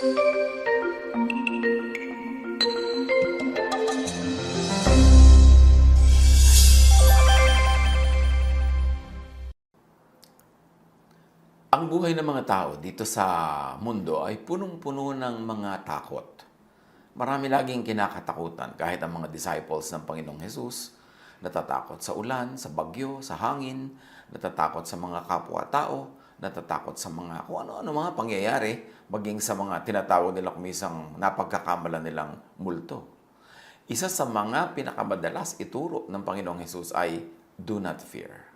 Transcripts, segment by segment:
Ang buhay ng mga tao dito sa mundo ay punong-puno ng mga takot. Marami laging kinakatakutan kahit ang mga disciples ng Panginoong Hesus. Natatakot sa ulan, sa bagyo, sa hangin, natatakot sa mga kapwa-tao, natatakot sa mga kung ano-ano mga pangyayari, maging sa mga tinatawag nila kumisang napagkakamalan nilang multo. Isa sa mga pinakamadalas ituro ng Panginoong Hesus ay, "Do not fear."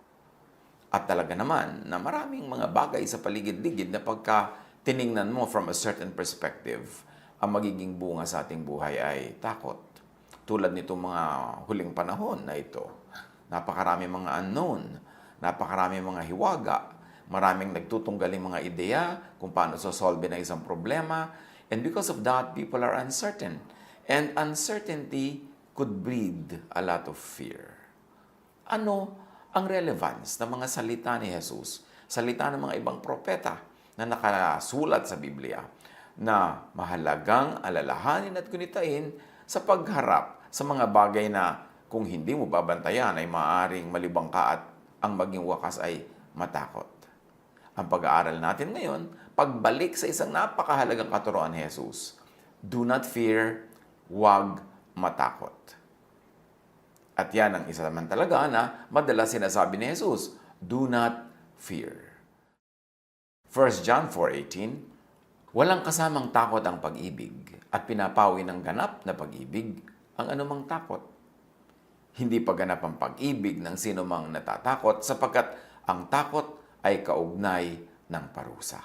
At talaga naman na maraming mga bagay sa paligid-ligid na pagka tiningnan mo from a certain perspective, ang magiging bunga sa ating buhay ay takot. Tulad nitong mga huling panahon na ito. Napakarami mga unknown, napakarami mga hiwaga, maraming nagtutunggaling mga ideya kung paano sosolve na isang problema. And because of that, people are uncertain. And uncertainty could breed a lot of fear. Ano ang relevance ng mga salita ni Jesus, salita ng mga ibang propeta na nakasulat sa Biblia na mahalagang alalahanin at kunitain sa pagharap sa mga bagay na kung hindi mo babantayan ay maaaring malibang ka at ang maging wakas ay matakot. Ang pag-aaral natin ngayon, pagbalik sa isang napakahalagang katuroan ni Jesus, do not fear, huwag matakot. At yan ang isa naman talaga na madalas sinasabi ni Jesus, do not fear. 1 John 4:18, walang kasamang takot ang pag-ibig at pinapawi ng ganap na pag-ibig ang anumang takot. Hindi paganap ang pag-ibig ng sinumang natatakot sapagkat ang takot ay kaugnay ng parusa.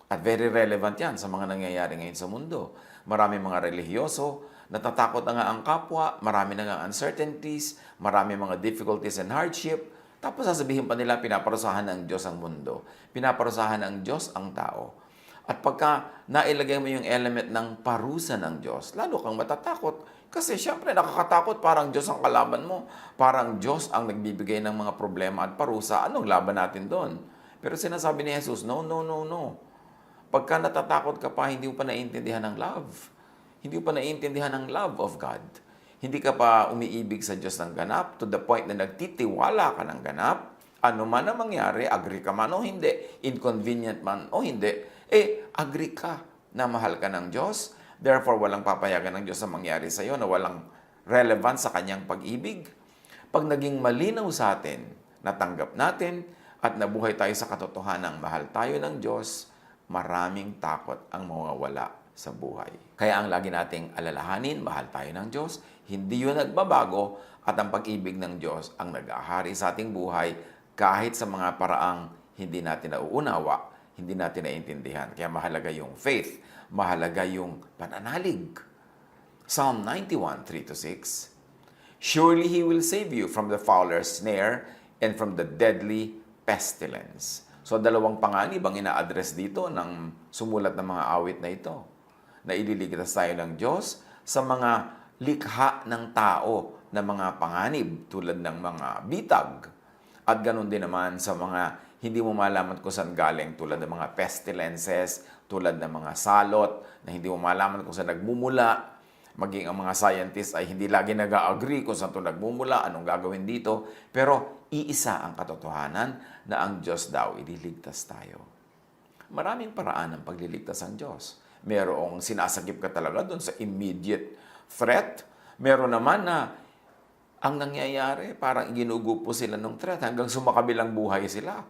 At very relevant yan sa mga nangyayari ngayon sa mundo. Marami mga relihiyoso, natatakot na nga ang kapwa, marami na nga uncertainties, marami mga difficulties and hardship, tapos sasabihin pa nila pinaparusahan ng Diyos ang mundo, pinaparusahan ng Diyos ang tao. At pagka nailagay mo yung element ng parusa ng Diyos, lalo kang matatakot. Kasi syempre nakakatakot, parang Diyos ang kalaban mo, parang Diyos ang nagbibigay ng mga problema at parusa. Anong laban natin doon? Pero sinasabi ni Jesus, no, no, no, no. Pagka natatakot ka pa, hindi mo pa naiintindihan ng love. Hindi mo pa naiintindihan ang love of God. Hindi ka pa umiibig sa Diyos ng ganap to the point na nagtitiwala ka ng ganap. Ano man ang mangyari, agree ka man o hindi, inconvenient man o hindi, agree ka na mahal ka ng Diyos. Therefore, walang papayagan ng Diyos na mangyari sa iyo na walang relevance sa kanyang pag-ibig. Pag naging malinaw sa atin, natanggap natin, at nabuhay tayo sa katotohanan ng mahal tayo ng Diyos, maraming takot ang mawawala sa buhay. Kaya ang lagi nating alalahanin, mahal tayo ng Diyos, hindi yun nagbabago at ang pag-ibig ng Diyos ang nag-ahari sa ating buhay kahit sa mga paraang hindi natin nauunawa, hindi natin naiintindihan. Kaya mahalaga yung faith, mahalaga yung pananalig. Psalm 91:3-6, surely He will save you from the fowler's snare and from the deadly pestilence. So, dalawang panganib ang ina-address dito ng sumulat ng mga awit na ito. Na ililigtas tayo ng Diyos sa mga likha ng tao na mga panganib tulad ng mga bitag. At ganun din naman sa mga hindi mo malaman kung saan galing tulad ng mga pestilences, tulad ng mga salot na hindi mo malaman kung saan nagmumula. Maging ang mga scientists ay hindi lagi nag-agree kung saan ito nagmumula, anong gagawin dito. Pero iisa ang katotohanan na ang Diyos daw ililigtas tayo. Maraming paraan ng pagliligtas ng Diyos. Merong sinasagip ka talaga doon sa immediate threat. Meron naman na ang nangyayari, parang ginugupo sila ng threat hanggang sumakabilang buhay sila.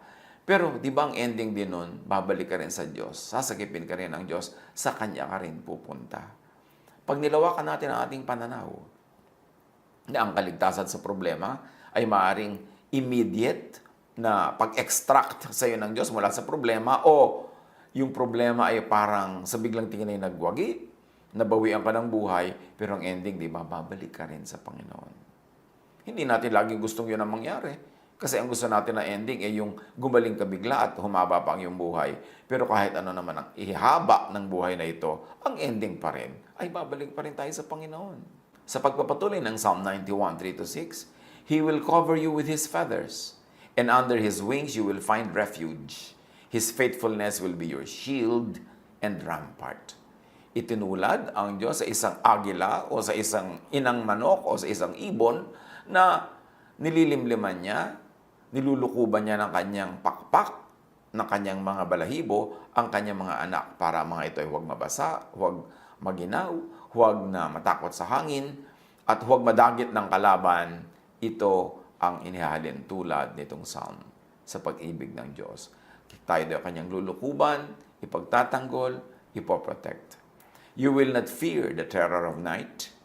Pero di ba ang ending din nun, babalik ka rin sa Diyos, sasagipin ka rin ng Diyos, sa Kanya ka rin pupunta. Pag nilawakan natin ang ating pananaw, na ang kaligtasan sa problema ay maaaring immediate na pag-extract sa iyo ng Diyos mula sa problema o yung problema ay parang sa biglang tingin ay nagwagi, nabawian ka ng buhay, pero ang ending, di ba, babalik ka rin sa Panginoon. Hindi natin laging gustong yun ang mangyari. Kasi ang gusto natin na ending ay yung gumaling ka bigla at humaba pa ang iyong buhay. Pero kahit ano naman ang ihaba ng buhay na ito, ang ending pa rin ay babalik pa rin tayo sa Panginoon. Sa pagpapatuloy ng Psalm 91:3-6, He will cover you with His feathers, and under His wings you will find refuge. His faithfulness will be your shield and rampart. Itinulad ang Diyos sa isang agila o sa isang inang manok o sa isang ibon na nililimliman niya, nilulukuban niya ng kanyang pakpak, ng kanyang mga balahibo, ang kanyang mga anak para mga ito ay huwag mabasa, huwag maginaw, huwag na matakot sa hangin, at huwag madagit ng kalaban. Ito ang inihalin tulad nitong psalm sa pag-ibig ng Diyos. Tayo daw kanyang lulukuban, ipagtatanggol, ipoprotect. You will not fear the terror of night,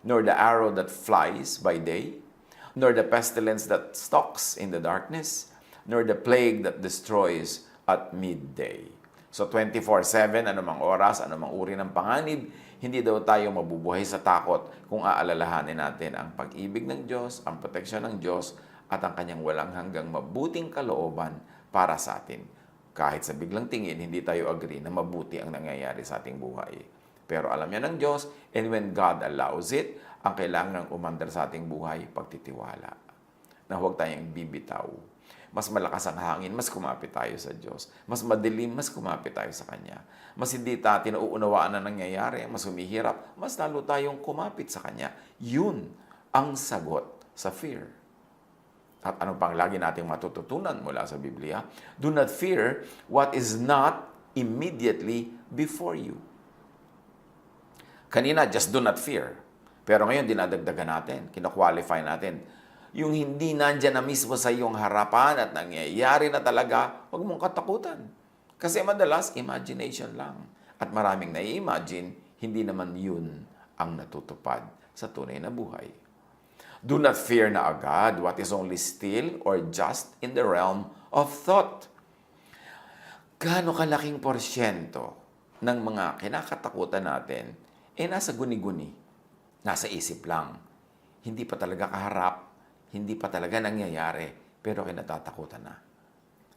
nor the arrow that flies by day, nor the pestilence that stalks in the darkness, nor the plague that destroys at midday. So 24/7, anumang oras, anumang uri ng panganib, hindi daw tayo mabubuhay sa takot kung aalalahanin natin ang pag-ibig ng Diyos, ang proteksyon ng Diyos, at ang kanyang walang hanggang mabuting kalooban para sa atin. Kahit sa biglang tingin, hindi tayo agree na mabuti ang nangyayari sa ating buhay. Pero alam niya ng Diyos, and when God allows it, ang kailangan umandar sa ating buhay, pagtitiwala. Na huwag tayong bibitaw. Mas malakas ang hangin, mas kumapit tayo sa Diyos. Mas madilim, mas kumapit tayo sa Kanya. Mas hindi natin nauunawaan na nangyayari, mas humihirap, mas lalo tayong kumapit sa Kanya. Yun ang sagot sa fear. At ano pang lagi nating matututunan mula sa Biblia? Do not fear what is not immediately before you. Kanina, just do not fear. Pero ngayon, dinadagdagan natin, kina-qualify natin. Yung hindi nandyan na mismo sa iyong harapan at nangyayari na talaga, huwag mong katakutan. Kasi madalas, imagination lang. At maraming nai-imagine, hindi naman yun ang natutupad sa tunay na buhay. Do not fear na agad what is only still or just in the realm of thought. Gaano kalaking porsyento ng mga kinakatakutan natin nasa guni-guni, nasa isip lang. Hindi pa talaga kaharap, hindi pa talaga nangyayari, pero kinatatakutan na.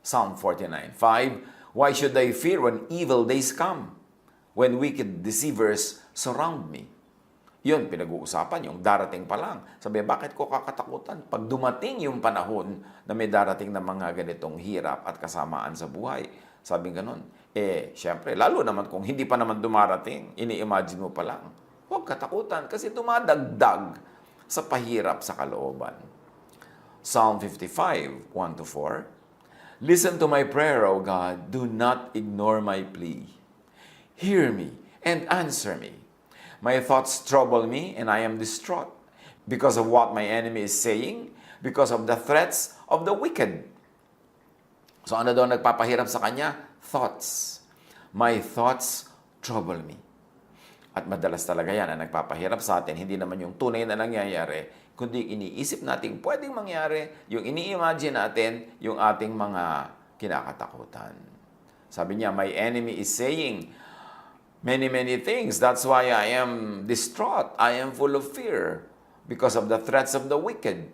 Psalm 49:5, why should I fear when evil days come? When wicked deceivers surround me? Yun, pinag-uusapan, yung darating pa lang. Sabi, bakit ko kakatakutan? Pag dumating yung panahon na may darating na mga ganitong hirap at kasamaan sa buhay, sabi ganun, syempre, lalo naman kung hindi pa naman dumarating, ini-imagine mo pa lang, huwag katakutan kasi dumadagdag sa pahirap sa kalooban. Psalm 55, 1-4, listen to my prayer, O God, do not ignore my plea. Hear me and answer me. My thoughts trouble me and I am distraught because of what my enemy is saying, because of the threats of the wicked. So ano daw nagpapahirap sa kanya? Thoughts. My thoughts trouble me. At madalas talaga yan ang nagpapahirap sa atin, hindi naman yung tunay na nangyayari, kundi iniisip natin pwedeng mangyari, yung ini-imagine natin, yung ating mga kinakatakutan. Sabi niya, my enemy is saying many, many things. That's why I am distraught. I am full of fear because of the threats of the wicked.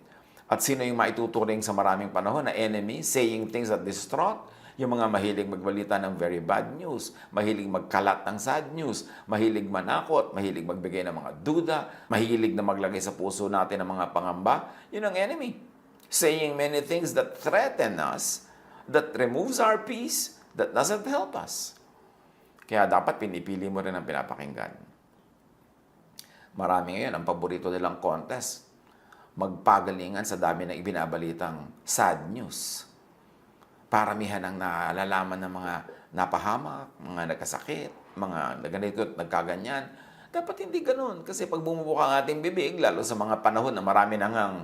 At sino yung maituturing sa maraming panahon na enemy, saying things that distraught? Yung mga mahilig magbalita ng very bad news, mahilig magkalat ng sad news, mahilig manakot, mahilig magbigay ng mga duda, mahilig na maglagay sa puso natin ng mga pangamba, yun ang enemy. Saying many things that threaten us, that removes our peace, that doesn't help us. Kaya dapat pinipili mo rin ang pinapakinggan. Marami ngayon, ang paborito nilang contest, magpagalingan sa dami ng ibinabalitang sad news. Paramihan ang nalalaman ng mga napahamak, mga nagkasakit, mga ganito at nagkaganyan. Dapat hindi ganun. Kasi pag bumubuka ang ating bibig, lalo sa mga panahon na marami na ngang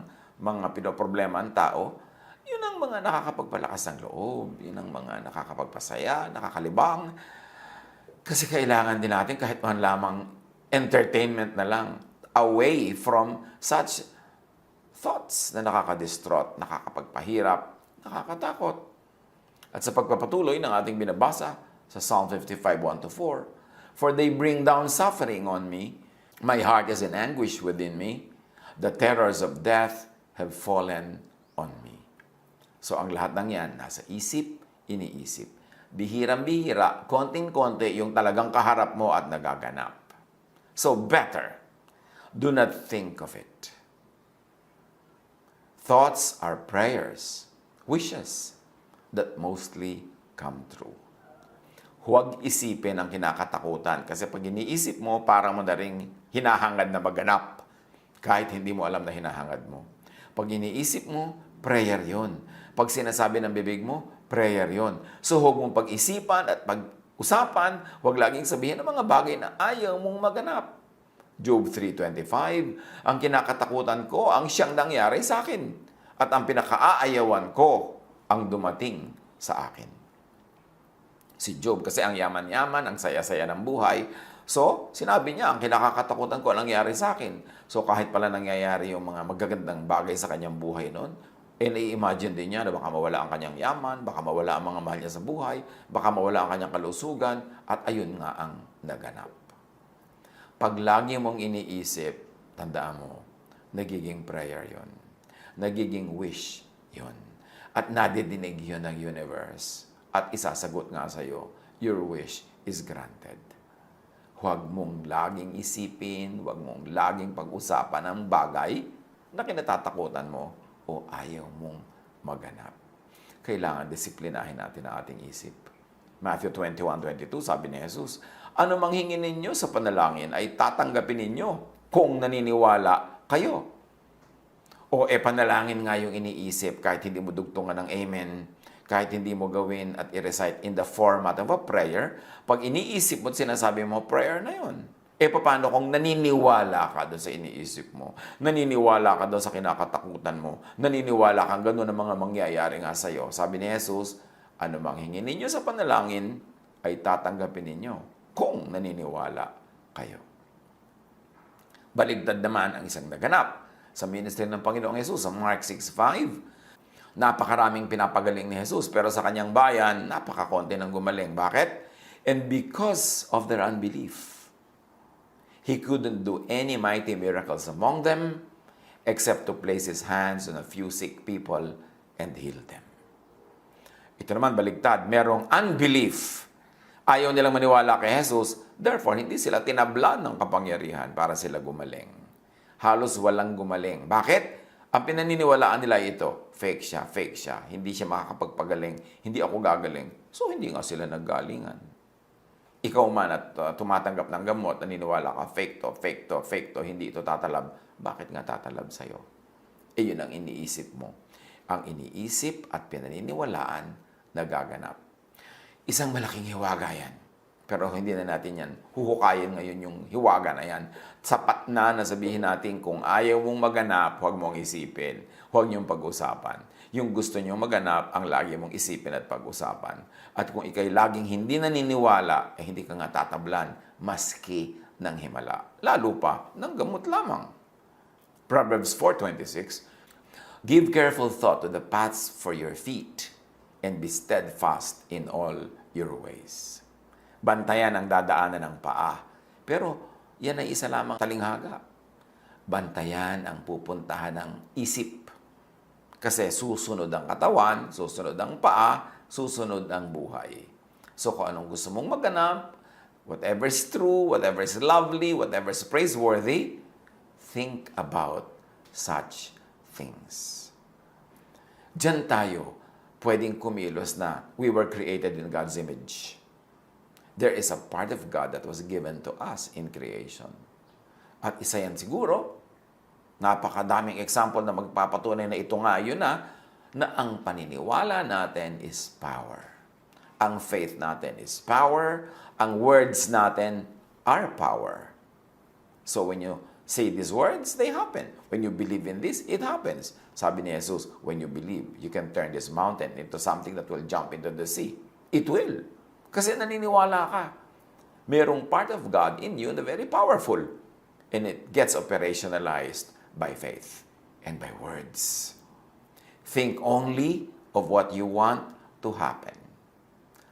mga pinoproblema ang tao, yun ang mga nakakapagpalakas ng loob, yun ang mga nakakapagpasaya, nakakalibang. Kasi kailangan din natin kahit man lamang entertainment na lang, away from such thoughts na nakakadistraught, nakakapagpahirap, nakakatakot. At sa pagpapatuloy ng ating binabasa sa Psalm 55, 1-4, for they bring down suffering on me, my heart is in anguish within me, the terrors of death have fallen on me. So ang lahat ng yan, nasa isip, iniisip. Bihirang-bihira, konting-konti yung talagang kaharap mo at nagaganap. So better, do not think of it. Thoughts are prayers, wishes that mostly come true. Huwag isipin ang kinakatakutan. Kasi pag iniisip mo, parang mo na ring hinahangad na maganap. Kahit hindi mo alam na hinahangad mo. Pag iniisip mo, prayer yon. Pag sinasabi ng bibig mo, prayer yon. So huwag mong pag-isipan at pag-usapan, huwag laging sabihin ng mga bagay na ayaw mong maganap. Job 3:25, ang kinakatakutan ko ang siyang nangyari sa akin. At ang pinakaaayawan ko ang dumating sa akin. Si Job, kasi ang yaman-yaman, ang saya-saya ng buhay. So, sinabi niya, ang kinakatakutan ko ang nangyari sa akin. So, kahit pala nangyayari yung mga magagandang bagay sa kanyang buhay noon, i-imagine din niya na baka mawala ang kanyang yaman, baka mawala ang mga mahal niya sa buhay, baka mawala ang kanyang kalusugan, at ayun nga ang naganap. Pag lagi mong iniisip, tandaan mo, nagiging prayer yon, nagiging wish yon, at nadidinig yun ng universe. At isasagot nga sa iyo, your wish is granted. Huwag mong laging isipin, huwag mong laging pag-usapan ang bagay na kinatatakutan mo o ayaw mong maganap. Kailangan disiplinahin natin ang ating isip. Matthew 21:22, sabi ni Jesus, ano mang hingin ninyo sa panalangin ay tatanggapin ninyo kung naniniwala kayo. O panalangin nga yung iniisip kahit hindi mo dugtungan ng amen, kahit hindi mo gawin at i-recite in the format of a prayer, pag iniisip mo at sinasabi mo, prayer na yun. Paano kung naniniwala ka doon sa iniisip mo? Naniniwala ka doon sa kinakatakutan mo? Naniniwala kang gano'n ang mga mangyayari nga sa'yo? Sabi ni Jesus, ano mang hingin ninyo sa panalangin, ay tatanggapin ninyo kung naniniwala kayo. Baligtad naman ang isang naganap sa ministry ng Panginoong Jesus sa Mark 6:5. Napakaraming pinapagaling ni Jesus, pero sa kanyang bayan, napakakonti ng gumaling. Bakit? And because of their unbelief, he couldn't do any mighty miracles among them except to place his hands on a few sick people and heal them. Ito naman, baligtad. Merong unbelief. Ayaw nilang maniwala kay Jesus, therefore, hindi sila tinablan ng kapangyarihan para sila gumaling. Halos walang gumaling. Bakit? Ang pinaniniwalaan nila ito, fake siya. Hindi siya makakapagpagaling. Hindi ako gagaling. So, hindi nga sila naggalingan. Ikaw man at tumatanggap ng gamot, naniniwala ka, fake to, hindi ito tatalab. Bakit nga tatalab sa'yo? Yun ang iniisip mo. Ang iniisip at pinaniniwalaan nagaganap. Isang malaking hiwaga yan. Pero hindi na natin yan huhukayin ngayon yung hiwaga na yan. Sapat na sabihin natin kung ayaw mong maganap, huwag mong isipin. Huwag niyong pag-usapan. Yung gusto niyong maganap, ang lagi mong isipin at pag-usapan. At kung ikay laging hindi naniniwala, hindi ka nga tatablan, maski ng himala. Lalo pa, ng gamot lamang. Proverbs 4:26, give careful thought to the paths for your feet, and be steadfast in all your ways. Bantayan ang dadaanan ng paa. Pero yan ay isa lamang talinghaga. Bantayan ang pupuntahan ng isip. Kasi susunod ang katawan, susunod ang paa, susunod ang buhay. So kung anong gusto mong maganap, whatever is true, whatever is lovely, whatever is praiseworthy, think about such things. Diyan tayo pwedeng kumilos na we were created in God's image. There is a part of God that was given to us in creation. At isa yan siguro, napakadaming example na magpapatunay na ito nga yun na ang paniniwala natin is power. Ang faith natin is power. Ang words natin are power. So when you say these words, they happen. When you believe in this, it happens. Sabi ni Jesus, when you believe, you can turn this mountain into something that will jump into the sea. It will. Kasi naniniwala ka. Merong part of God in you na very powerful. And it gets operationalized by faith and by words. Think only of what you want to happen.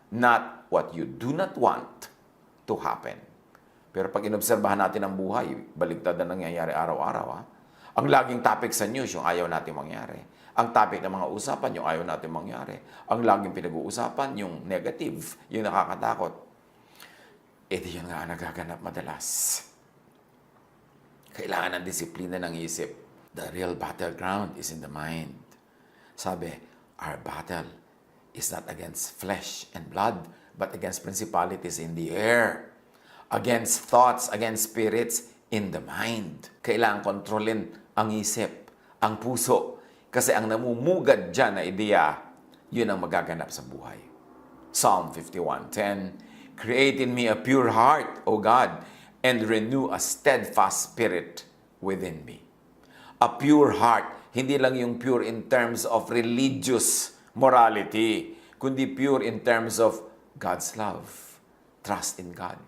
Not what you do not want to happen. Pero pag inobserbahan natin ang buhay, baligtad na nangyayari araw-araw. Ang laging topic sa news, yung ayaw natin mangyari. Ang topic ng mga usapan, yung ayaw natin mangyari. Ang laging pinag-uusapan, yung negative, yung nakakatakot. Ito yun nga ang nagaganap madalas. Kailangan ng disiplina ng isip. The real battleground is in the mind. Sabi, our battle is not against flesh and blood, but against principalities in the air, against thoughts, against spirits in the mind. Kailangan kontrolin ang isip, ang puso, kasi ang namumugad dyan na ideya, yun ang magaganap sa buhay. Psalm 51:10, Create in me a pure heart, O God, and renew a steadfast spirit within me. A pure heart, hindi lang yung pure in terms of religious morality, kundi pure in terms of God's love, trust in God,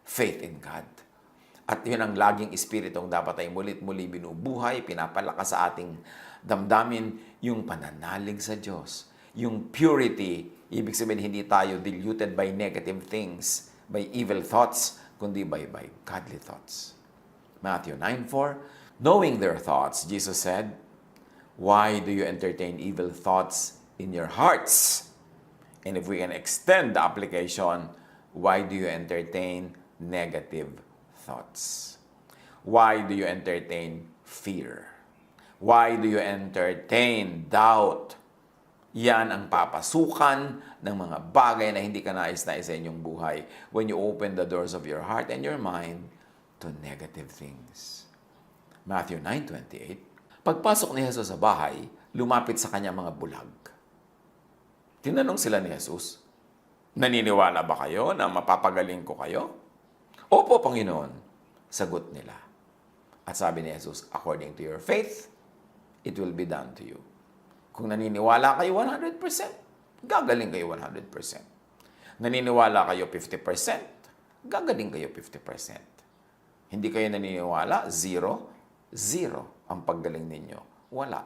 faith in God. At yun ang laging espiritong dapat ay mulit-muli binubuhay, pinapalakas sa ating damdamin, yung pananalig sa Diyos. Yung purity, ibig sabihin hindi tayo diluted by negative things, by evil thoughts, kundi by godly thoughts. Matthew 9:4, knowing their thoughts, Jesus said, why do you entertain evil thoughts in your hearts? And if we can extend the application, why do you entertain negative thoughts? Why do you entertain fear? Why do you entertain doubt? Yan ang papasukan ng mga bagay na hindi ka nais-nais sa inyong buhay when you open the doors of your heart and your mind to negative things. Matthew 9:28, pagpasok ni Jesus sa bahay, lumapit sa kanya mga bulag. Tinanong sila ni Jesus, naniniwala ba kayo na mapapagaling ko kayo? Opo, Panginoon, sagot nila. At sabi ni Jesus, according to your faith, it will be done to you. Kung naniniwala kayo 100%, gagaling kayo 100%. Naniniwala kayo 50%, gagaling kayo 50%. Hindi kayo naniniwala, 0 ang paggaling ninyo. Wala.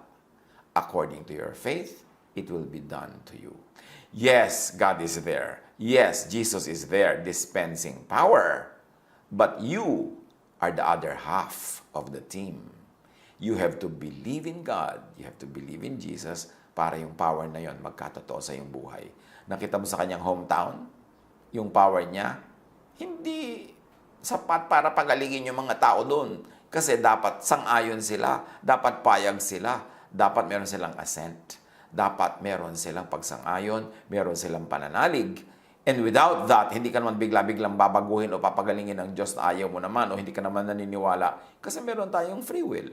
According to your faith, it will be done to you. Yes, God is there. Yes, Jesus is there dispensing power. But you are the other half of the team. You have to believe in God. You have to believe in Jesus para yung power na yon magkatotoo sa iyong buhay. Nakita mo sa kanyang hometown, yung power niya, hindi sapat para pagalingin yung mga tao doon. Kasi dapat sang-ayon sila, dapat payag sila, dapat meron silang assent, dapat meron silang pagsang-ayon, meron silang pananalig. And without that, hindi ka naman bigla-biglang babaguhin o papagalingin ng Diyos na ayaw mo naman o hindi ka naman naniniwala kasi meron tayong free will.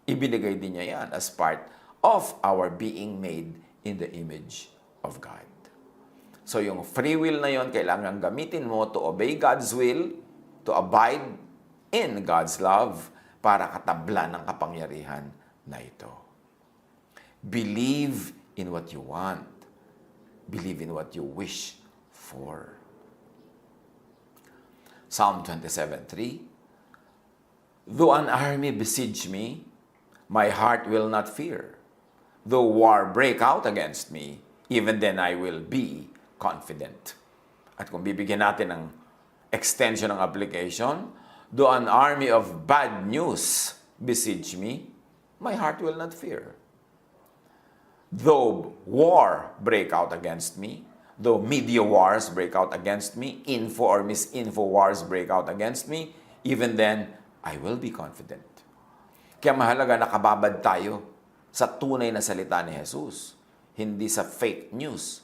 Ibinigay din niya yan as part of our being made in the image of God. So yung free will na yon kailangan gamitin mo to obey God's will, to abide in God's love, para katablan ng kapangyarihan na ito. Believe in what you want. Believe in what you wish for. Psalm 27:3, though an army besiege me, my heart will not fear. Though war break out against me, even then I will be confident. At kung bibigyan natin ng extension ng application, though an army of bad news besiege me, my heart will not fear. Though war break out against me, though media wars break out against me, info or misinfo wars break out against me, even then, I will be confident. Kaya mahalaga nakababad tayo sa tunay na salita ni Jesus, hindi sa fake news,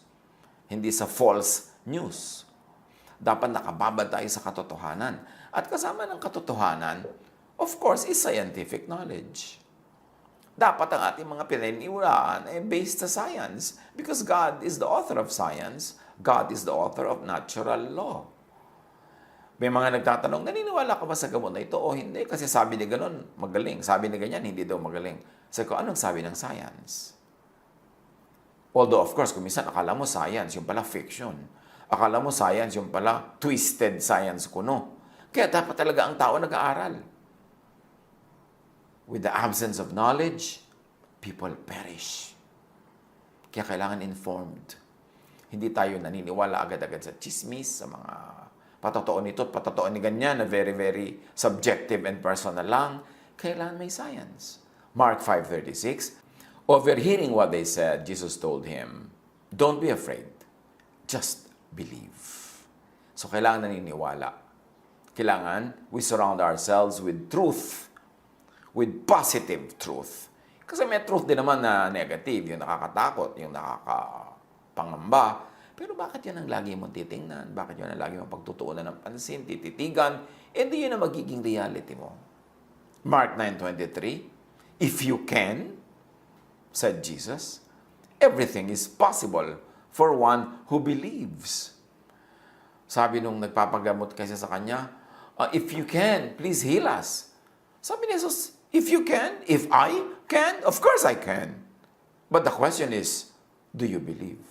hindi sa false news. Dapat nakababad tayo sa katotohanan. At kasama ng katotohanan, of course, is scientific knowledge. Dapat ang ating mga pinaniniwalaan ay based sa science because God is the author of science. God is the author of natural law. May mga nagtatanong, naniniwala ka ba sa gamot na ito o hindi? Kasi sabi ni ganon, magaling. Sabi ni ganyan, hindi daw magaling. Sabi ko, anong sabi ng science? Although, of course, kung minsan akala mo science, yung pala fiction. Akala mo science, yung pala twisted science kuno. Kaya dapat talaga ang tao nag-aaral. With the absence of knowledge, people perish. Kaya kailangan informed. Hindi tayo naniniwala agad-agad sa chismis, sa mga patotoo nito at patotoo ni ganyan na very, very subjective and personal lang. Kailangan may science. Mark 5:36, overhearing what they said, Jesus told him, don't be afraid. Just believe. So kailangan naniniwala. Kailangan we surround ourselves with truth, with positive truth. Kasi may truth din naman na negative, yung nakakatakot, yung nakakapangamba. Pero bakit yan ang lagi mong titingnan? Bakit yan ang lagi mong pagtutuunan ng pansin, tititigan? Hindi yun ang magiging reality mo. Mark 9:23, if you can, said Jesus, everything is possible for one who believes. Sabi nung nagpapagamot kasi sa kanya, if you can, please heal us. Sabi ni Jesus, if you can, if I can, of course I can. But the question is, do you believe?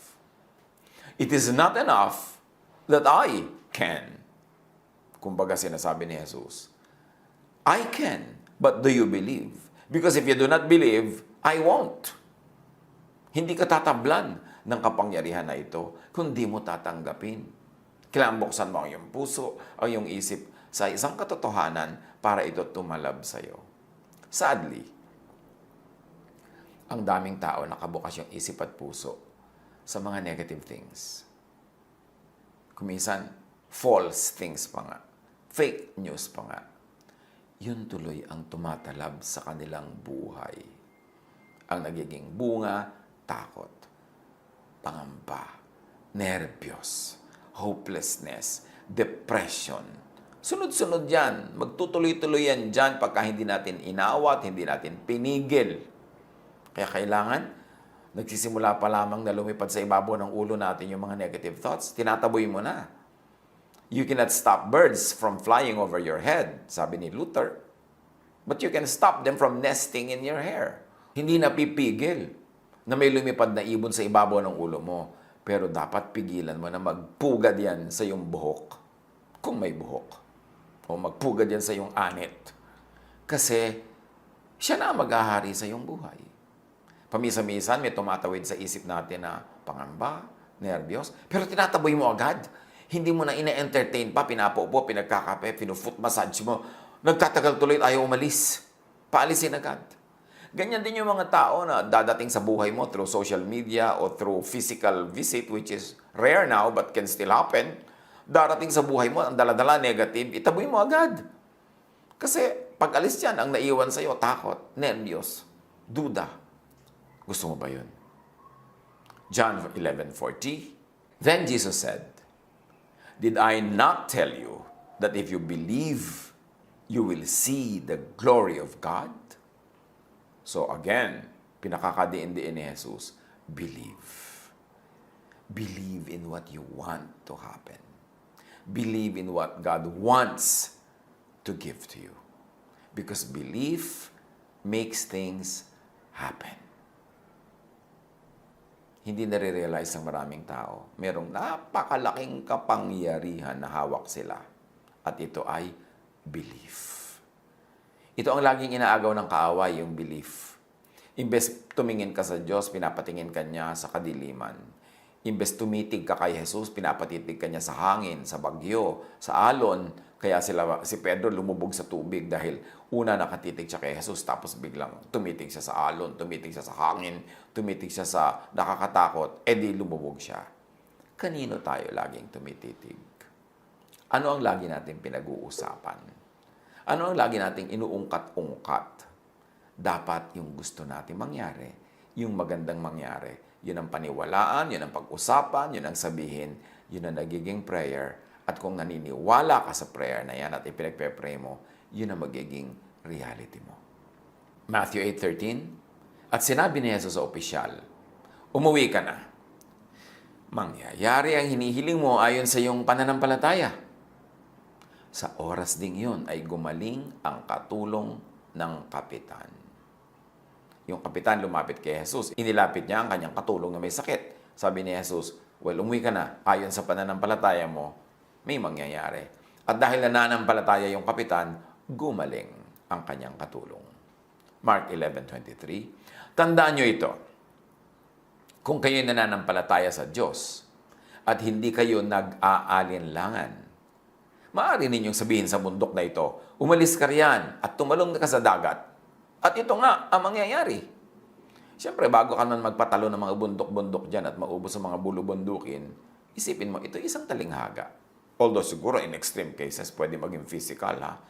It is not enough that I can. Kumbaga sinasabi ni Jesus, I can, but do you believe? Because if you do not believe, I won't. Hindi ka tatablan ng kapangyarihan na ito kung di mo tatanggapin. Kailangan buksan mo ang iyong puso, ang iyong isip sa isang katotohanan para ito tumalab sa iyo. Sadly, ang daming tao nakabukas yung isip at puso sa mga negative things. Kuminsan, false things pa nga. Fake news pa nga. Yun tuloy ang tumatalab sa kanilang buhay. Ang nagiging bunga, takot, pangamba, nervyos, hopelessness, depression. Sunod-sunod yan. Magtutuloy-tuloy yan dyan pagka hindi natin inawat, hindi natin pinigil. Kaya kailangan, nagsisimula pa lamang na lumipad sa ibabaw ng ulo natin yung mga negative thoughts, tinataboy mo na. You cannot stop birds from flying over your head, sabi ni Luther. But you can stop them from nesting in your hair. Hindi napipigil na may lumipad na ibon sa ibabaw ng ulo mo. Pero dapat pigilan mo na magpugad yan sa iyong buhok. Kung may buhok. O magpugad yan sa iyong anit. Kasi siya na maghahari sa iyong buhay. Pamisa-misan, may tumatawid sa isip natin na pangamba, nervyos, pero tinataboy mo agad. Hindi mo na ina-entertain pa, pinapaupo, pinagkakape, pinu-foot massage mo. Nagtatagal tuloy at ayaw umalis. Paalisin agad. Ganyan din yung mga tao na dadating sa buhay mo through social media o through physical visit, which is rare now but can still happen. Darating sa buhay mo, ang daladala negative, itaboy mo agad. Kasi pag alis yan, ang naiwan sa'yo, takot, nervyos, duda. Gusto mo ba yun? John 11:40. Then Jesus said, did I not tell you that if you believe, you will see the glory of God? So again, pinakakadiin-diin ni Jesus, believe. Believe in what you want to happen. Believe in what God wants to give to you. Because belief makes things happen. Hindi nare-realize ng maraming tao. Merong napakalaking kapangyarihan na hawak sila. At ito ay belief. Ito ang laging inaagaw ng kaaway, yung belief. Imbes tumingin ka sa Diyos, pinapatingin ka niya sa kadiliman. Imbes tumitig ka kay Jesus, pinapatitig ka niya sa hangin, sa bagyo, sa alon. Kaya si Pedro lumubog sa tubig dahil una nakatitig siya kay Jesus, tapos biglang tumitig siya sa alon, tumitig siya sa hangin, tumitig siya sa nakakatakot, di lumubog siya. Kanino tayo laging tumititig? Ano ang lagi natin pinag-uusapan? Ano ang lagi nating inuungkat-ungkat? Dapat yung gusto natin mangyari, yung magandang mangyari. Yun ang paniwalaan, yun ang pag-usapan, yun ang sabihin, yun ang nagiging prayer. At kung naniniwala ka sa prayer na yan at ipinagpe-pray mo, yun ang magiging reality mo. Matthew 8:13, at sinabi ni Jesus sa opisyal, umuwi ka na. Mangyayari ang hinihiling mo ayon sa iyong pananampalataya. Sa oras ding yun ay gumaling ang katulong ng kapitan. Yung kapitan lumapit kay Jesus. Inilapit niya ang kanyang katulong na may sakit. Sabi ni Jesus, well, umuwi ka na. Ayon sa pananampalataya mo, may mangyayari. At dahil nananampalataya yung kapitan, gumaling ang kanyang katulong. Mark 11:23. Tandaan nyo ito. Kung kayo nananampalataya sa Diyos at hindi kayo nag-aalinlangan, maaari ninyong sabihin sa bundok na ito, umalis ka riyan at tumalong ka sa dagat. At ito nga ang mangyayari. Siyempre, bago ka man magpatalo ng mga bundok-bundok dyan at maubos sa mga bulubundukin, isipin mo, ito isang talinghaga. Although siguro in extreme cases, pwede maging physical, ha?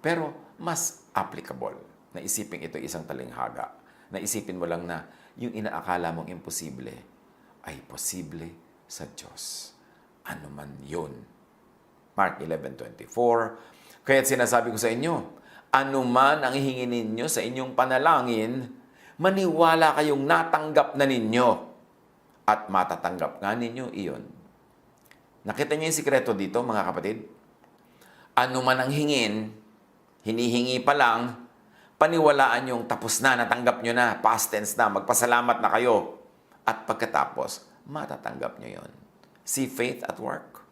Pero mas applicable na isipin ito isang talinghaga. Na isipin mo lang na yung inaakala mong imposible ay posible sa Diyos. Ano man yun. Mark 11:24. Kaya't sinasabi ko sa inyo, ano man ang hihingin ninyo sa inyong panalangin, maniwala kayong natanggap na ninyo at matatanggap nga ninyo iyon. Nakita niyo yung sikreto dito, mga kapatid? Ano man ang hingin, hinihingi pa lang, paniwalaan yung tapos na, natanggap nyo na, past tense na, magpasalamat na kayo. At pagkatapos, matatanggap nyo yon. See faith at work.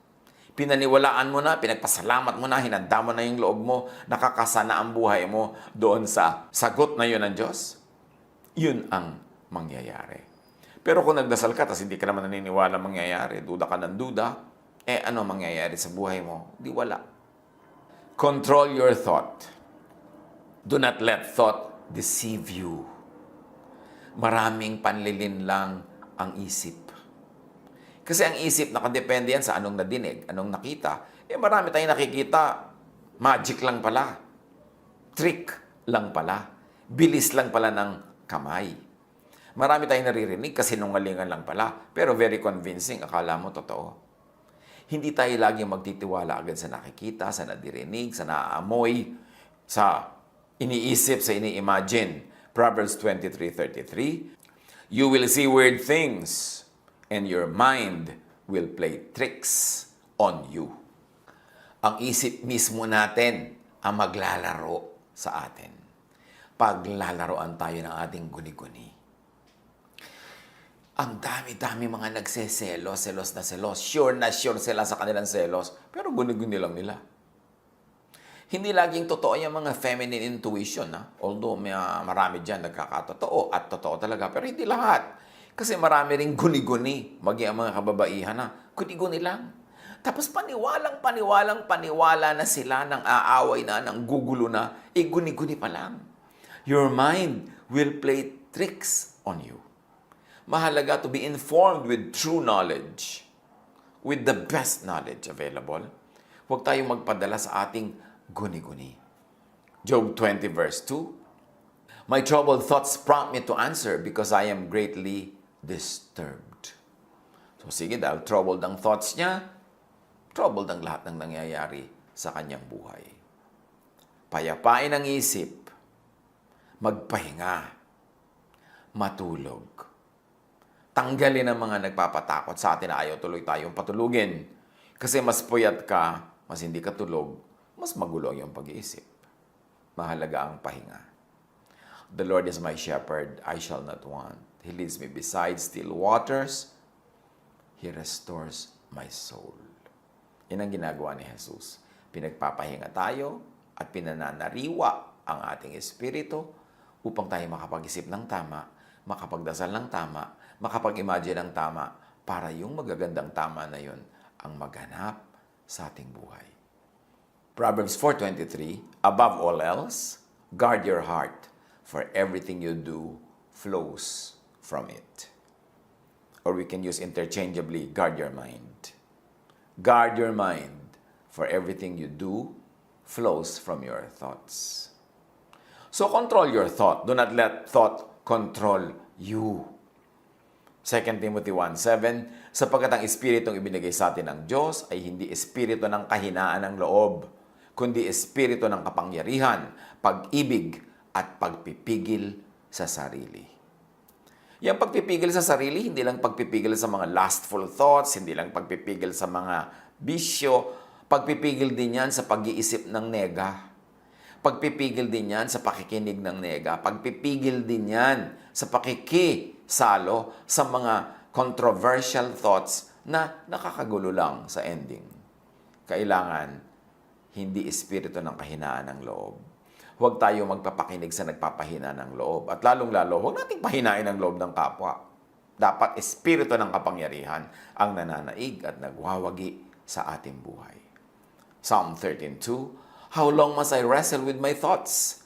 Pinaniwalaan mo na, pinagpasalamat mo na, hinanda mo na yung loob mo, nakakasana ang buhay mo doon sa sagot na yun ng Diyos. Yun ang mangyayari. Pero kung nagdasal ka, tapos hindi ka naman naniniwala mangyayari, duda ka ng duda, ano mangyayari sa buhay mo? Di wala. Control your thought. Do not let thought deceive you. Maraming panlilin lang ang isip. Kasi ang isip nakadepende yan sa anong nadinig, anong nakita. Marami tayong nakikita, magic lang pala. Trick lang pala. Bilis lang pala ng kamay. Marami tayong naririnig kasi nungalingan lang pala. Pero very convincing, akala mo totoo. Hindi tayo laging magtitiwala agad sa nakikita, sa nadirinig, sa naaamoy, sa iniisip, sa ini-imagine. Proverbs 23:33, you will see weird things and your mind will play tricks on you. Ang isip mismo natin ang maglalaro sa atin. Paglalaroan tayo ng ating guni-guni. Ang dami-dami mga nagseselos, selos na selos. Sure na sure sila sa kanilang selos, pero guni-guni lang nila. Hindi laging totoo yung mga feminine intuition. Although marami dyan nagkakatotoo at totoo talaga. Pero hindi lahat. Kasi marami ring guni-guni. Maging ang mga kababaihan na guni-guni lang. Tapos paniwala na sila ng aaway na, ng gugulo na. Guni-guni pa lang. Your mind will play tricks on you. Mahalaga to be informed with true knowledge. With the best knowledge available. Huwag tayong magpadala sa ating guni-guni. Job 20:2, my troubled thoughts prompt me to answer because I am greatly disturbed. So sige, dahil troubled ang thoughts niya, troubled ang lahat ng nangyayari sa kanyang buhay. Payapain ang isip, magpahinga, matulog. Tanggalin ang mga nagpapatakot sa atin na ayaw tuloy tayong patulugin. Kasi mas puyat ka, mas hindi ka tulog, mas magulo yung pag-iisip. Mahalaga ang pahinga. The Lord is my shepherd, I shall not want. He leads me beside still waters. He restores my soul. Yan ang ginagawa ni Jesus. Pinagpapahinga tayo at pinananariwa ang ating espiritu upang tayo makapag-isip ng tama, makapagdasal ng tama, makapag-imagine ng tama para yung magagandang tama na yun ang maghanap sa ating buhay. Proverbs 4:23, above all else, guard your heart, for everything you do flows from it. Or we can use interchangeably, guard your mind. Guard your mind, for everything you do flows from your thoughts. So control your thought. Do not let thought control you. 2 Timothy 1:7, sapagkat ang espiritong ibinigay sa atin ng Diyos ay hindi espiritu ng kahinaan ng loob, kundi espiritu ng kapangyarihan, pag-ibig, at pagpipigil sa sarili. Yung pagpipigil sa sarili, hindi lang pagpipigil sa mga lustful thoughts, hindi lang pagpipigil sa mga bisyo, pagpipigil din yan sa pag-iisip ng nega. Pagpipigil din yan sa pakikinig ng nega. Pagpipigil din yan sa pakikisalo sa mga controversial thoughts na nakakagulo lang sa ending. Kailangan hindi espiritu ng kahinaan ng loob. Huwag tayo magpapakinig sa nagpapahina ng loob. At lalong-lalo, huwag nating pahinain ang loob ng kapwa. Dapat espiritu ng kapangyarihan ang nananaig at nagwawagi sa ating buhay. Psalm 13:2, how long must I wrestle with my thoughts,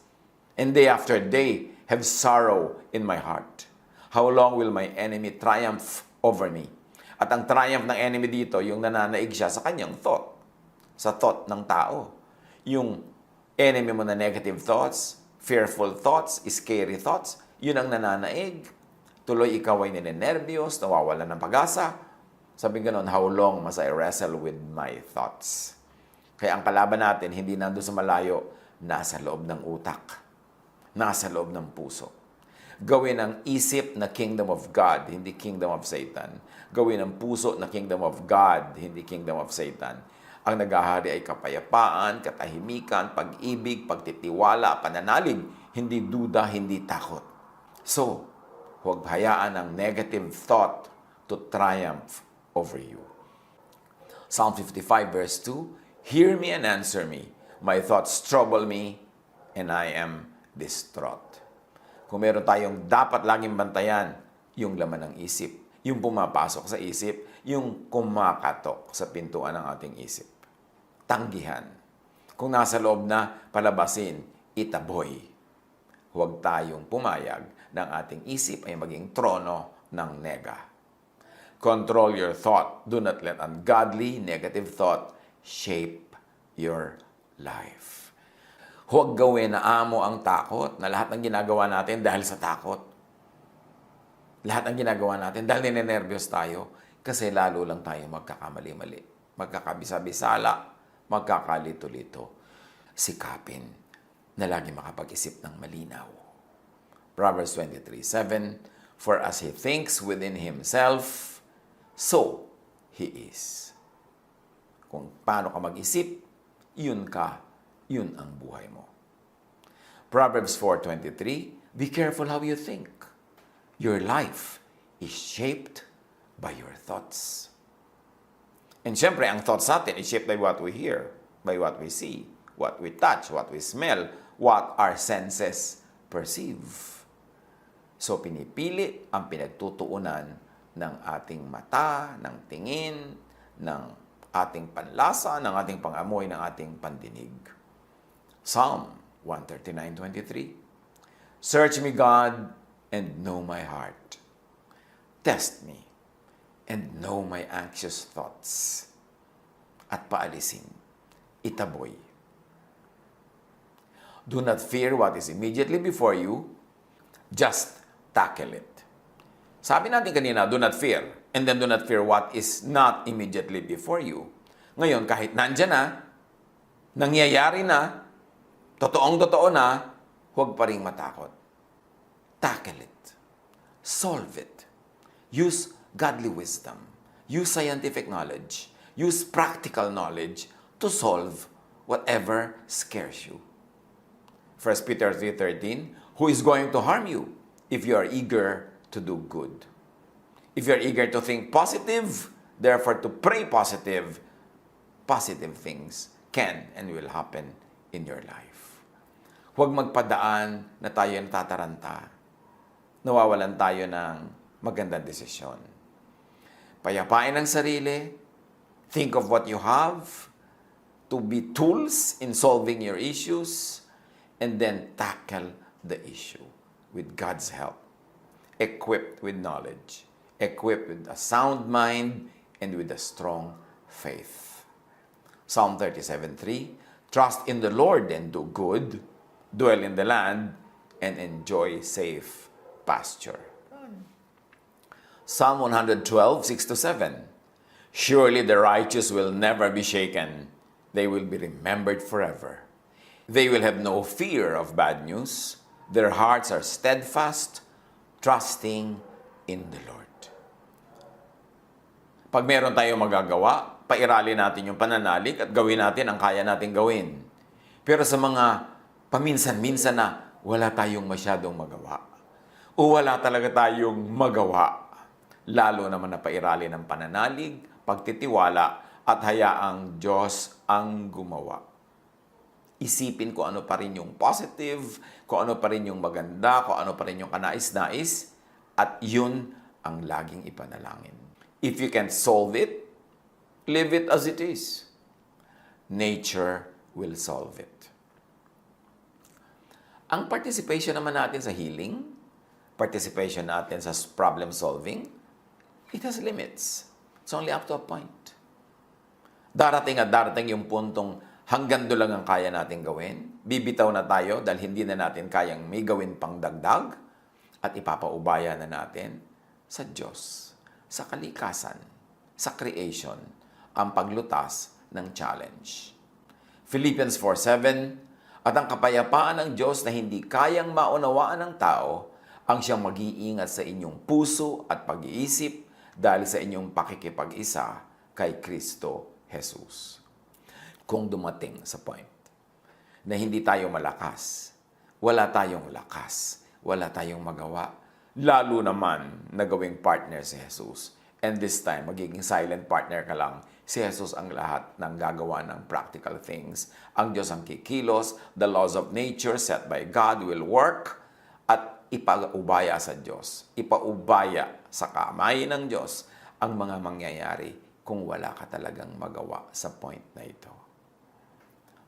and day after day have sorrow in my heart? How long will my enemy triumph over me? At ang triumph ng enemy dito, yung nananaig siya sa kanyang thought. Sa thought ng tao. Yung enemy mo na negative thoughts, fearful thoughts, scary thoughts, yun ang nananaig. Tuloy ikaw ay ninenervyos, nawawalan ng pag-asa, Sabi ganon, how long must I wrestle with my thoughts? Kaya ang kalaban natin, hindi nandun sa malayo, nasa loob ng utak. Nasa loob ng puso. Gawin ang isip na kingdom of God, hindi kingdom of Satan. Gawin ang puso na kingdom of God, hindi kingdom of Satan. Ang naghahari ay kapayapaan, katahimikan, pag-ibig, pagtitiwala, pananalig, hindi duda, hindi takot. So, huwag hayaan ang negative thought to triumph over you. Psalm 55 verse 2, hear me and answer me. My thoughts trouble me and I am distraught. Kung meron tayong dapat laging bantayan, yung laman ng isip, yung pumapasok sa isip, yung kumakatok sa pintuan ng ating isip. Tanggihan. Kung nasa loob na, palabasin, itaboy. Huwag tayong pumayag ng ating isip ay maging trono ng nega. Control your thought. Do not let ungodly, negative thought shape your life. Huwag gawin na amo ang takot, na lahat ng ginagawa natin dahil sa takot. Lahat ng ginagawa natin dahil ninenervyos tayo kasi lalo lang tayo magkakamali-mali. Magkakabisa-bisala, magkakalito-lito. Sikapin na lagi makapag-isip ng malinaw. Proverbs 23:7, for as he thinks within himself, so he is. Kung paano ka mag-isip, yun ang buhay mo. Proverbs 4:23, be careful how you think. Your life is shaped by your thoughts. And syempre, ang thoughts natin is shaped by what we hear, by what we see, what we touch, what we smell, what our senses perceive. So, pinipili ang pinagtutuunan ng ating mata, ng tingin, ng ating panlasa, ng ating pangamoy, ng ating pandinig. Psalm 139:23, search me, God, and know my heart. Test me and know my anxious thoughts. At paalisin, itaboy. Do not fear what is immediately before you, just tackle it. Sabi natin kanina, do not fear, and then do not fear what is not immediately before you. Ngayon, kahit nandyan na, nangyayari na, totoong-totoo na, huwag pa rin matakot. Tackle it. Solve it. Use godly wisdom. Use scientific knowledge. Use practical knowledge to solve whatever scares you. 1 Peter 3:13, who is going to harm you if you are eager to do good? If you are eager to think positive, therefore to pray positive, positive things can and will happen in your life. Huwag magpadaan na tayo natataranta. Nawawalan tayo ng magandang desisyon. Payapain ang sarili. Think of what you have to be tools in solving your issues, and then tackle the issue with God's help. Equipped with knowledge, equipped with a sound mind, and with a strong faith. Psalm 37:3, trust in the Lord and do good, dwell in the land, and enjoy safe pasture. Psalm 112:6-7, surely the righteous will never be shaken. They will be remembered forever. They will have no fear of bad news. Their hearts are steadfast, trusting in the Lord. Pag meron tayong magagawa, pairali natin yung pananalig at gawin natin ang kaya nating gawin. Pero sa mga paminsan-minsan na wala tayong masyadong magawa, o wala talaga tayong magawa, lalo naman na pairali ng pananalig, pagtitiwala, at hayaang Diyos ang gumawa. Isipin kung ano pa rin yung positive, kung ano pa rin yung maganda, kung ano pa rin yung kanais-nais, at yun ang laging ipanalangin. If you can solve it, leave it as it is. Nature will solve it. Ang participation naman natin sa healing, participation natin sa problem solving, it has limits. It's only up to a point. Darating at darating yung puntong hanggang doon lang ang kaya natin gawin. Bibitaw na tayo dahil hindi na natin kayang may gawin pang dagdag at ipapaubaya na natin sa Diyos, sa kalikasan, sa creation ang paglutas ng challenge. Philippians 4:7, at ang kapayapaan ng Diyos na hindi kayang maunawaan ng tao ang siyang mag-iingat sa inyong puso at pag-iisip dahil sa inyong pakikipag-isa kay Kristo Jesus. Kung dumating sa point na hindi tayo malakas, wala tayong lakas, wala tayong magawa, lalo naman na gawing partner si Jesus. And this time, magiging silent partner ka lang. Si Jesus ang lahat ng gagawa ng practical things. Ang Diyos ang kikilos, the laws of nature set by God will work, at ipaubaya sa Diyos, ipaubaya sa kamay ng Diyos ang mga mangyayari kung wala ka talagang magawa sa point na ito.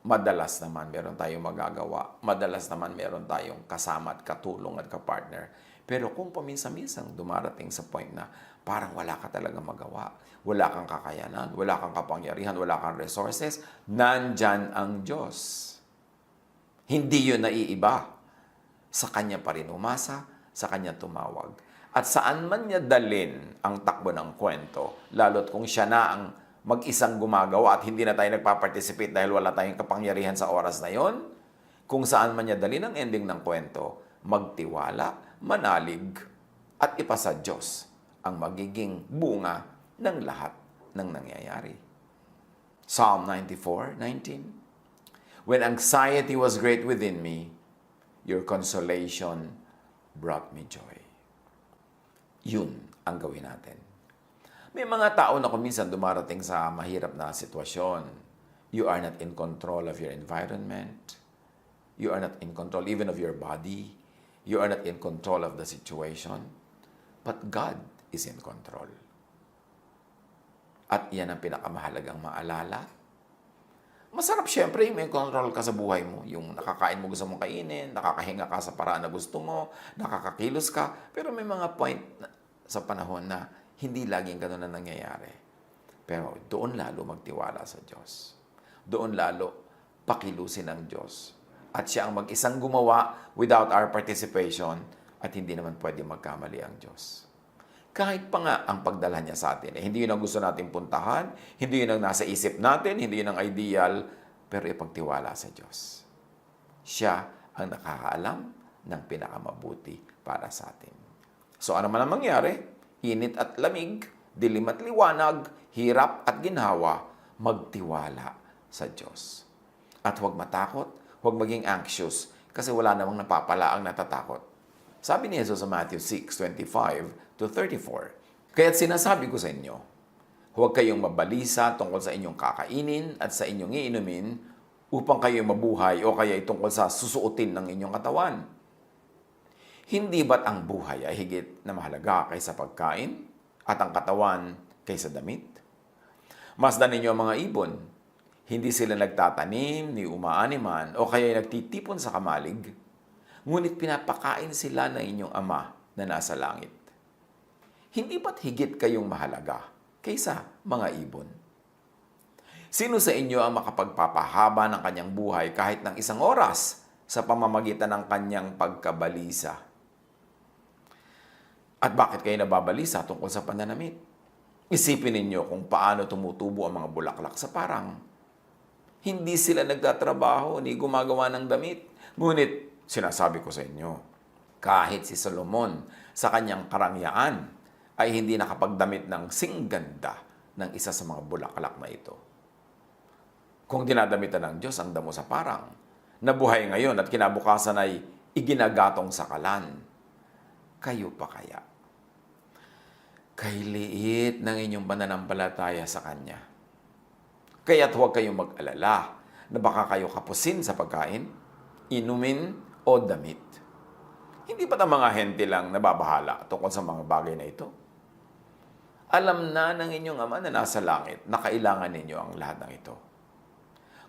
Madalas naman meron tayong magagawa. Madalas naman meron tayong kasama at katulong at kapartner. Pero kung paminsan-minsang dumarating sa point na parang wala ka talagang magawa, wala kang kakayanan, wala kang kapangyarihan, wala kang resources, nandyan ang Diyos. Hindi yun naiiba. Sa Kanya pa rin umasa, sa Kanya tumawag. At saan man niya dalin ang takbo ng kwento, lalo't kung siya na ang mag-isang gumagawa at hindi na tayo nagpa-participate dahil wala tayong kapangyarihan sa oras na yon, kung saan man niya dalin ang ending ng kwento, magtiwala, manalig, at ipasa Diyos ang magiging bunga ng lahat ng nangyayari. Psalm 94:19, when anxiety was great within me, your consolation brought me joy. Yun ang gawin natin. May mga tao na kuminsan dumarating sa mahirap na sitwasyon. You are not in control of your environment. You are not in control even of your body. You are not in control of the situation. But God is in control. At yan ang pinakamahalagang maalala. Masarap syempre yung may control ka sa buhay mo. Yung nakakain mo gusto mong kainin, nakakahinga ka sa paraan na gusto mo, nakakakilos ka. Pero may mga point sa panahon na hindi laging ganun na nangyayari. Pero doon lalo magtiwala sa Diyos. Doon lalo pakilusin ng Diyos. At siya ang mag-isang gumawa without our participation at hindi naman pwede magkamali ang Diyos. Kahit pa nga ang pagdala niya sa atin, hindi yun ang gusto natin puntahan, hindi yun ang nasa isip natin, hindi yun ang ideal, pero ipagtiwala sa Diyos. Siya ang nakakaalam ng pinakamabuti para sa atin. So ano man ang mangyari, init at lamig, dilim at liwanag, hirap at ginhawa, magtiwala sa Diyos. At huwag matakot, huwag maging anxious, kasi wala namang napapala ang natatakot. Sabi ni Jesus sa Matthew 6:25-34, kaya't sinasabi ko sa inyo, huwag kayong mabalisa tungkol sa inyong kakainin at sa inyong iinumin upang kayo mabuhay o kaya tungkol sa susuotin ng inyong katawan. Hindi ba't ang buhay ay higit na mahalaga kaysa pagkain at ang katawan kaysa damit? Masdan ninyo ang mga ibon. Hindi sila nagtatanim, ni umaaniman, o kaya nagtitipon sa kamalig. Ngunit pinapakain sila ng inyong Ama na nasa langit. Hindi ba't higit kayong mahalaga kaysa mga ibon? Sino sa inyo ang makapagpapahaba ng kanyang buhay kahit ng 1 oras sa pamamagitan ng kanyang pagkabalisa? At bakit kayo nababalisa tungkol sa pananamit? Isipin ninyo kung paano tumutubo ang mga bulaklak sa parang. Hindi sila nagtatrabaho ni gumagawa ng damit. Ngunit, sinasabi ko sa inyo, kahit si Solomon sa kanyang karangyaan ay hindi nakapagdamit ng singganda ng isa sa mga bulaklak na ito. Kung dinadamitan ng Diyos ang damo sa parang, nabuhay ngayon at kinabukasan ay iginagatong sa kalan, kayo pa kaya? Kay liit ng inyong pananampalataya sa Kanya. Kaya't huwag kayong mag-alala na baka kayo kapusin sa pagkain, inumin, o damit. Hindi ba't ang mga hente lang nababahala tungkol sa mga bagay na ito? Alam na ng inyong Ama na nasa langit na kailangan ninyo ang lahat ng ito.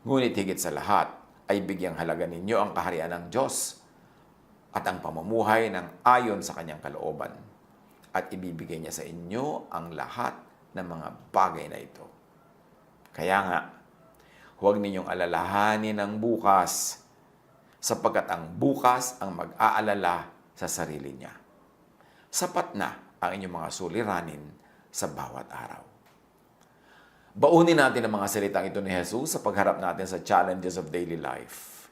Ngunit higit sa lahat ay bigyang halaga ninyo ang kaharian ng Diyos at ang pamumuhay ng ayon sa Kanyang kalooban. At ibibigay niya sa inyo ang lahat ng mga bagay na ito. Kaya nga, huwag ninyong alalahanin ang bukas, sapagkat ang bukas ang mag-aalala sa sarili niya. Sapat na ang inyong mga suliranin sa bawat araw. Baunin natin ang mga salitang ito ni Jesus sa pagharap natin sa challenges of daily life.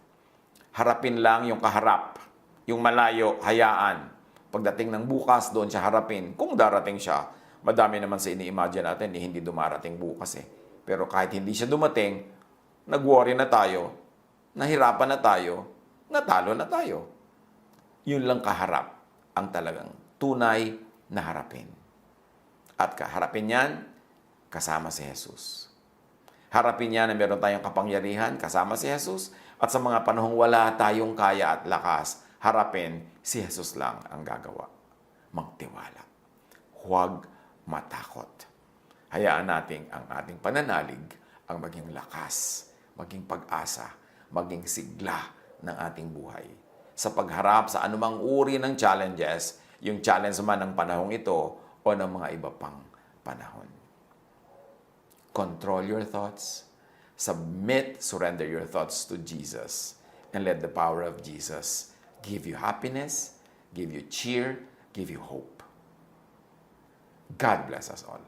Harapin lang yung kaharap, yung malayo, hayaan. Pagdating ng bukas, doon siya harapin. Kung darating siya, madami naman sa ini-imagine natin, hindi dumarating bukas eh. Pero kahit hindi siya dumating, nag-worry na tayo, nahirapan na tayo, natalo na tayo. Yun lang kaharap ang talagang tunay na harapin. At kaharapin yan, kasama si Jesus. Harapin niya na meron tayong kapangyarihan, kasama si Jesus. At sa mga panahong wala tayong kaya at lakas, harapin, si Jesus lang ang gagawa. Magtiwala. Huwag matakot. Hayaan natin ang ating pananalig ang maging lakas, maging pag-asa, maging sigla ng ating buhay. Sa pagharap sa anumang uri ng challenges, yung challenge man ng panahong ito o ng mga iba pang panahon. Control your thoughts. Submit, surrender your thoughts to Jesus. And let the power of Jesus give you happiness, give you cheer, give you hope. God bless us all.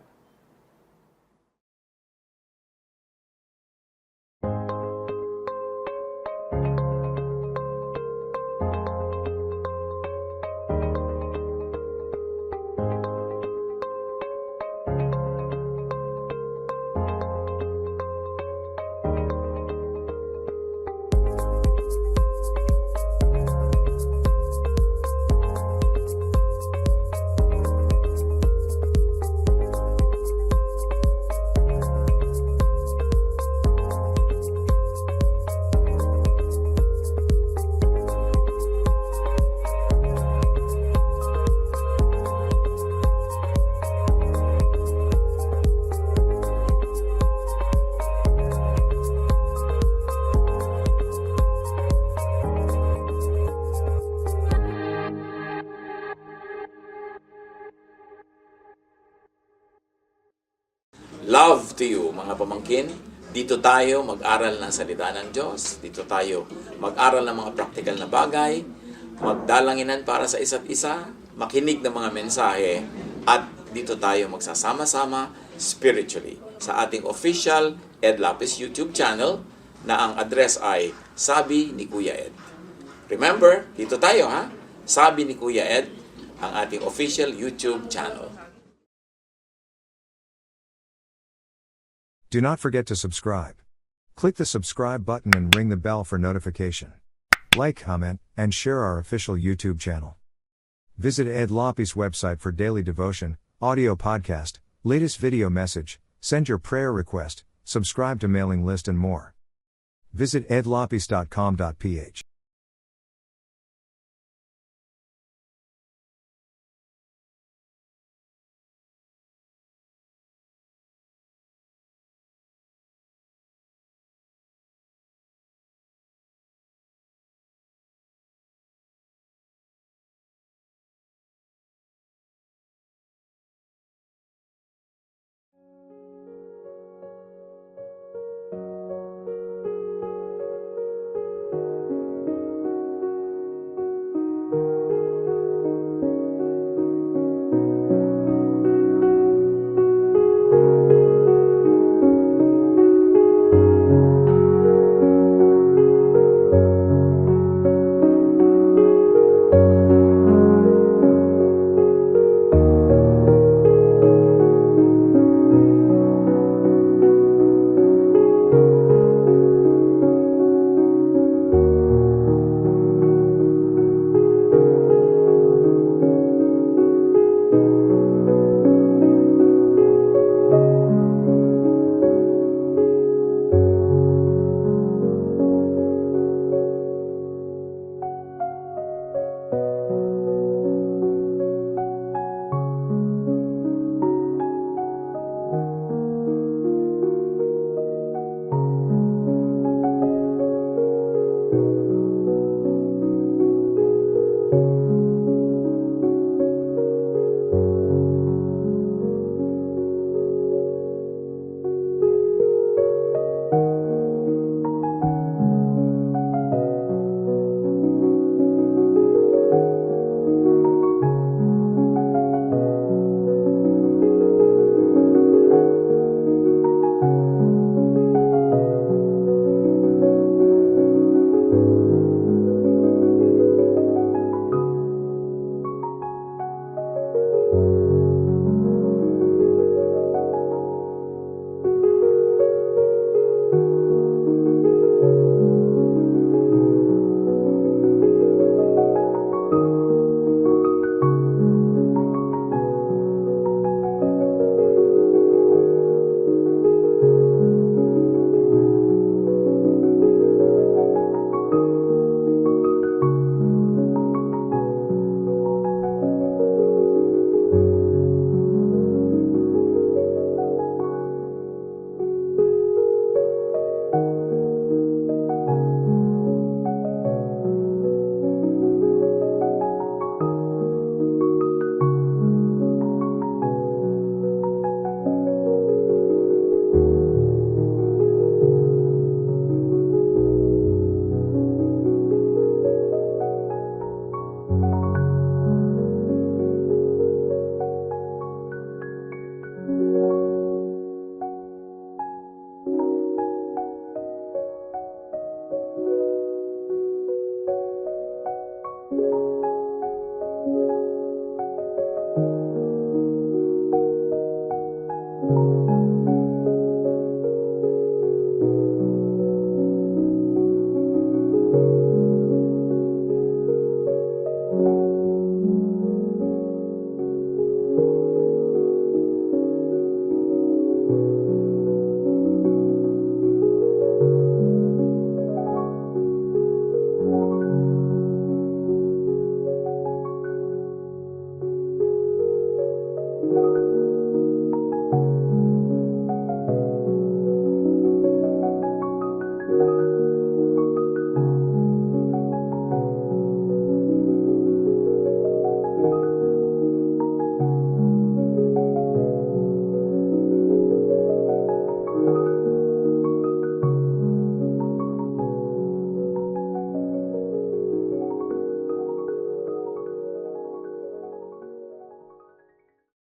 Love to you, mga pamangkin. Dito tayo mag-aral ng salita ng Diyos. Dito tayo mag-aral ng mga practical na bagay. Magdalanginan para sa isa't isa. Makinig ng mga mensahe. At dito tayo magsasama-sama spiritually sa ating official Ed Lapis YouTube channel na ang address ay Sabi ni Kuya Ed. Remember, dito tayo ha. Sabi ni Kuya Ed, ang ating official YouTube channel. Do not forget to subscribe. Click the subscribe button and ring the bell for notification. Like, comment, and share our official YouTube channel. Visit Ed Lopes' website for daily devotion, audio podcast, latest video message, send your prayer request, subscribe to mailing list and more. Visit edlopes.com.ph.